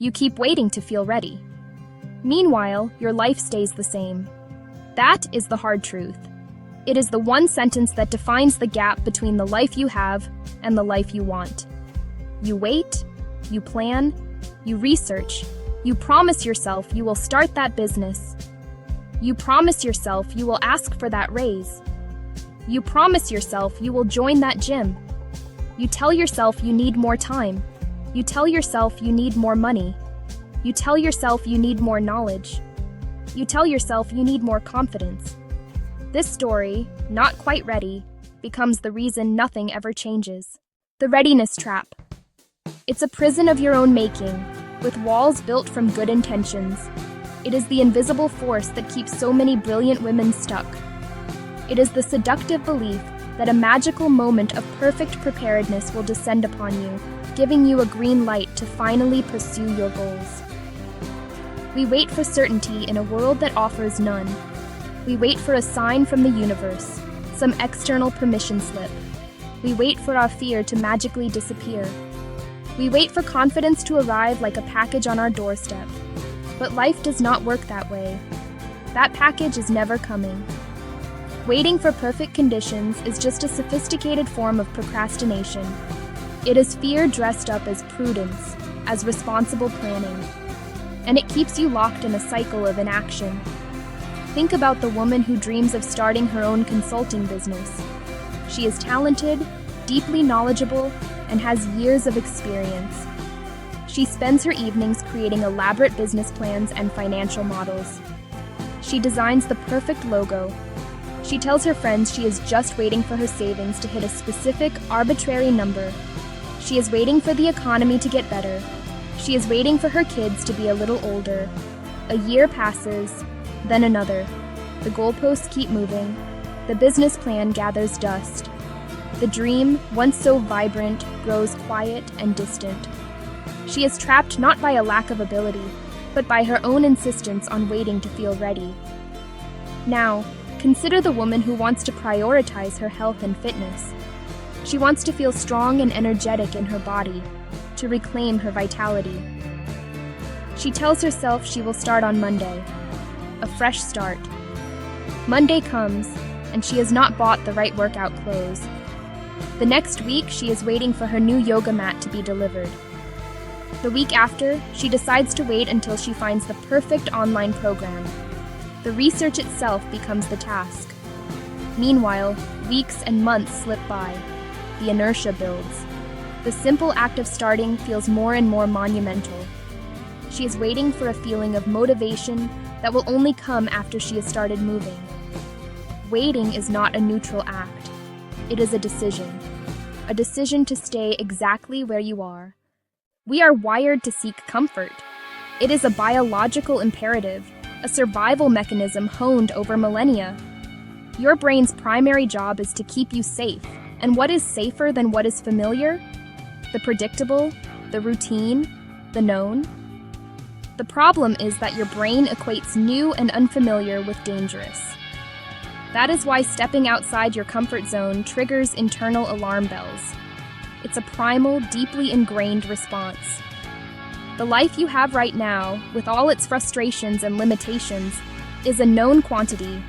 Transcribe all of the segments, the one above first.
You keep waiting to feel ready. Meanwhile, your life stays the same. That is the hard truth. It is the one sentence that defines the gap between the life you have and the life you want. You wait, you plan, you research, you promise yourself you will start that business. You promise yourself you will ask for that raise. You promise yourself you will join that gym. You tell yourself you need more time. You tell yourself you need more money. You tell yourself you need more knowledge. You tell yourself you need more confidence. This story, not quite ready, becomes the reason nothing ever changes. The readiness trap. It's a prison of your own making, with walls built from good intentions. It is the invisible force that keeps so many brilliant women stuck. It is the seductive belief that a magical moment of perfect preparedness will descend upon you, giving you a green light to finally pursue your goals. We wait for certainty in a world that offers none. We wait for a sign from the universe, some external permission slip. We wait for our fear to magically disappear. We wait for confidence to arrive like a package on our doorstep. But life does not work that way. That package is never coming. Waiting for perfect conditions is just a sophisticated form of procrastination. It is fear dressed up as prudence, as responsible planning. And it keeps you locked in a cycle of inaction. Think about the woman who dreams of starting her own consulting business. She is talented, deeply knowledgeable, and has years of experience. She spends her evenings creating elaborate business plans and financial models. She designs the perfect logo. She tells her friends she is just waiting for her savings to hit a specific, arbitrary number. She is waiting for the economy to get better. She is waiting for her kids to be a little older. A year passes, then another. The goalposts keep moving. The business plan gathers dust. The dream, once so vibrant, grows quiet and distant. She is trapped not by a lack of ability, but by her own insistence on waiting to feel ready. Now, consider the woman who wants to prioritize her health and fitness. She wants to feel strong and energetic in her body, to reclaim her vitality. She tells herself she will start on Monday, a fresh start. Monday comes, and she has not bought the right workout clothes. The next week, she is waiting for her new yoga mat to be delivered. The week after, she decides to wait until she finds the perfect online program. The research itself becomes the task. Meanwhile, weeks and months slip by. The inertia builds. The simple act of starting feels more and more monumental. She is waiting for a feeling of motivation that will only come after she has started moving. Waiting is not a neutral act. It is a decision to stay exactly where you are. We are wired to seek comfort. It is a biological imperative, a survival mechanism honed over millennia. Your brain's primary job is to keep you safe, and what is safer than what is familiar? The predictable, the routine, the known. The problem is that your brain equates new and unfamiliar with dangerous. That is why stepping outside your comfort zone triggers internal alarm bells. It's a primal, deeply ingrained response. The life you have right now, with all its frustrations and limitations, is a known quantity.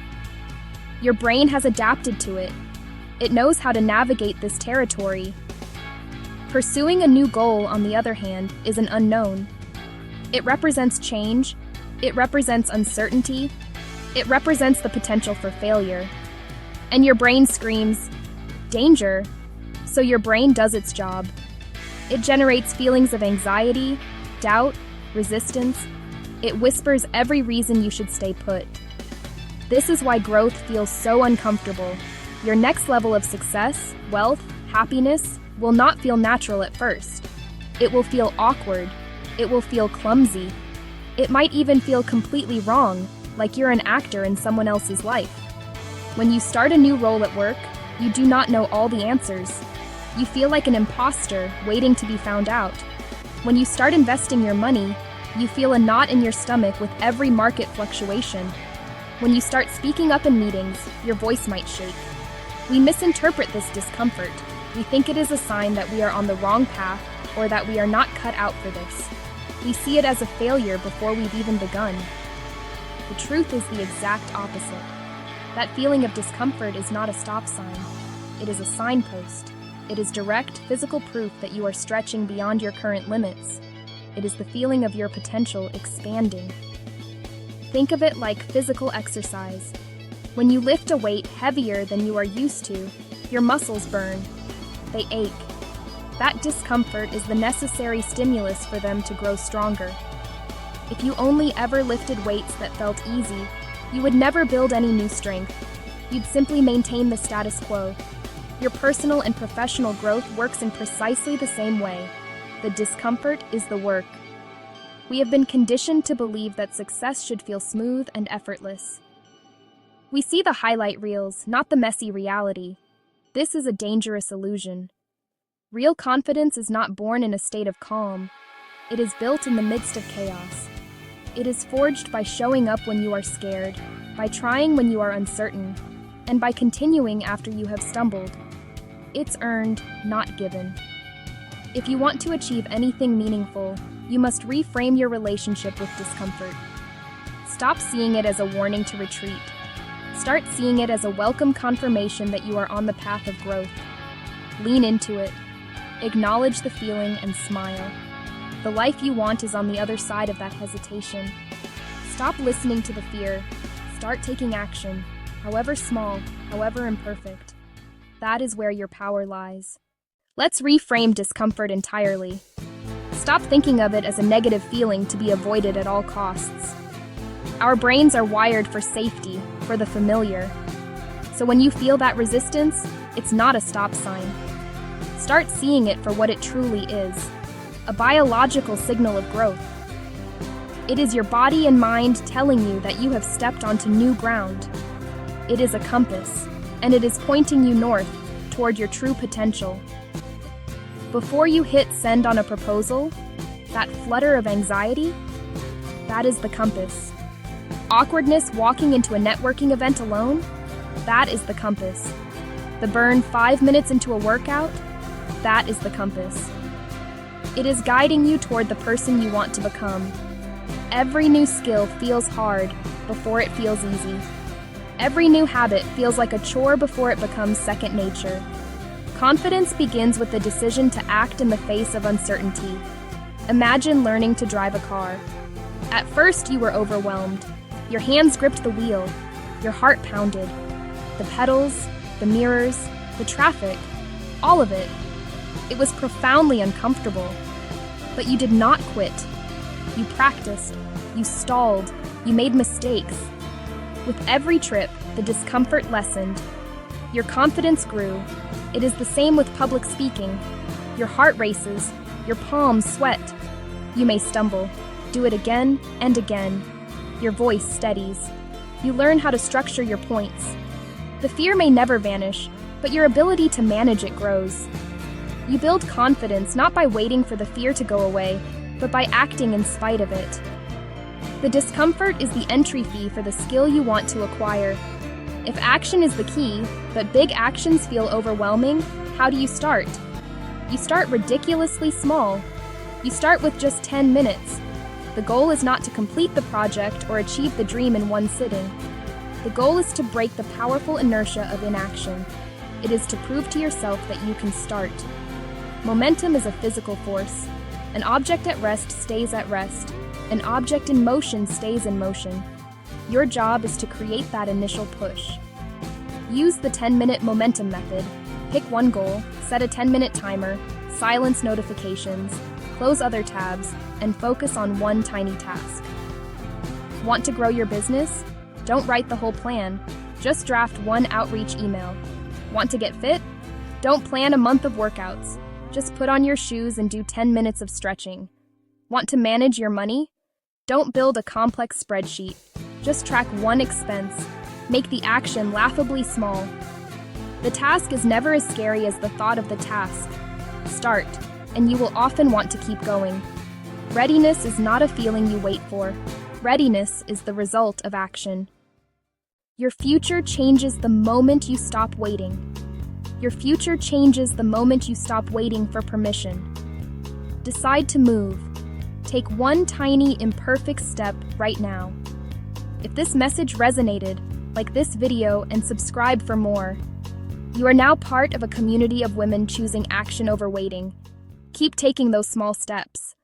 Your brain has adapted to it. It knows how to navigate this territory. Pursuing a new goal, on the other hand, is an unknown. It represents change. It represents uncertainty. It represents the potential for failure. And your brain screams, danger. So your brain does its job. It generates feelings of anxiety, doubt, resistance. It whispers every reason you should stay put. This is why growth feels so uncomfortable. Your next level of success, wealth, happiness will not feel natural at first. It will feel awkward. It will feel clumsy. It might even feel completely wrong, like you're an actor in someone else's life. When you start a new role at work, you do not know all the answers. You feel like an imposter waiting to be found out. When you start investing your money, you feel a knot in your stomach with every market fluctuation. When you start speaking up in meetings, your voice might shake. We misinterpret this discomfort. We think it is a sign that we are on the wrong path or that we are not cut out for this. We see it as a failure before we've even begun. The truth is the exact opposite. That feeling of discomfort is not a stop sign. It is a signpost. It is direct, physical proof that you are stretching beyond your current limits. It is the feeling of your potential expanding. Think of it like physical exercise. When you lift a weight heavier than you are used to, your muscles burn. They ache. That discomfort is the necessary stimulus for them to grow stronger. If you only ever lifted weights that felt easy, you would never build any new strength. You'd simply maintain the status quo. Your personal and professional growth works in precisely the same way. The discomfort is the work. We have been conditioned to believe that success should feel smooth and effortless. We see the highlight reels, not the messy reality. This is a dangerous illusion. Real confidence is not born in a state of calm. It is built in the midst of chaos. It is forged by showing up when you are scared, by trying when you are uncertain, and by continuing after you have stumbled. It's earned, not given. If you want to achieve anything meaningful, you must reframe your relationship with discomfort. Stop seeing it as a warning to retreat. Start seeing it as a welcome confirmation that you are on the path of growth. Lean into it. Acknowledge the feeling and smile. The life you want is on the other side of that hesitation. Stop listening to the fear. Start taking action, however small, however imperfect. That is where your power lies. Let's reframe discomfort entirely. Stop thinking of it as a negative feeling to be avoided at all costs. Our brains are wired for safety, for the familiar. So when you feel that resistance, it's not a stop sign. Start seeing it for what it truly is, a biological signal of growth. It is your body and mind telling you that you have stepped onto new ground. It is a compass, and it is pointing you north, toward your true potential. Before you hit send on a proposal, that flutter of anxiety, that is the compass. Awkwardness walking into a networking event alone, that is the compass. The burn 5 minutes into a workout, that is the compass. It is guiding you toward the person you want to become. Every new skill feels hard before it feels easy. Every new habit feels like a chore before it becomes second nature. Confidence begins with the decision to act in the face of uncertainty. Imagine learning to drive a car. At first, you were overwhelmed. Your hands gripped the wheel. Your heart pounded. The pedals, the mirrors, the traffic, all of it. It was profoundly uncomfortable. But you did not quit. You practiced. You stalled. You made mistakes. With every trip, the discomfort lessened. Your confidence grew. It is the same with public speaking. Your heart races. Your palms sweat. You may stumble. Do it again and again. Your voice steadies. You learn how to structure your points. The fear may never vanish, but your ability to manage it grows. You build confidence not by waiting for the fear to go away, but by acting in spite of it. The discomfort is the entry fee for the skill you want to acquire. If action is the key, but big actions feel overwhelming, how do you start? You start ridiculously small. You start with just 10 minutes. The goal is not to complete the project or achieve the dream in one sitting. The goal is to break the powerful inertia of inaction. It is to prove to yourself that you can start. Momentum is a physical force. An object at rest stays at rest. An object in motion stays in motion. Your job is to create that initial push. Use the 10-minute momentum method. Pick one goal, set a 10-minute timer, silence notifications, close other tabs, and focus on one tiny task. Want to grow your business? Don't write the whole plan. Just draft one outreach email. Want to get fit? Don't plan a month of workouts. Just put on your shoes and do 10 minutes of stretching. Want to manage your money? Don't build a complex spreadsheet. Just track one expense. Make the action laughably small. The task is never as scary as the thought of the task. Start, and you will often want to keep going. Readiness is not a feeling you wait for. Readiness is the result of action. Your future changes the moment you stop waiting. Your future changes the moment you stop waiting for permission. Decide to move. Take one tiny, imperfect step right now. If this message resonated, like this video and subscribe for more. You are now part of a community of women choosing action over waiting. Keep taking those small steps.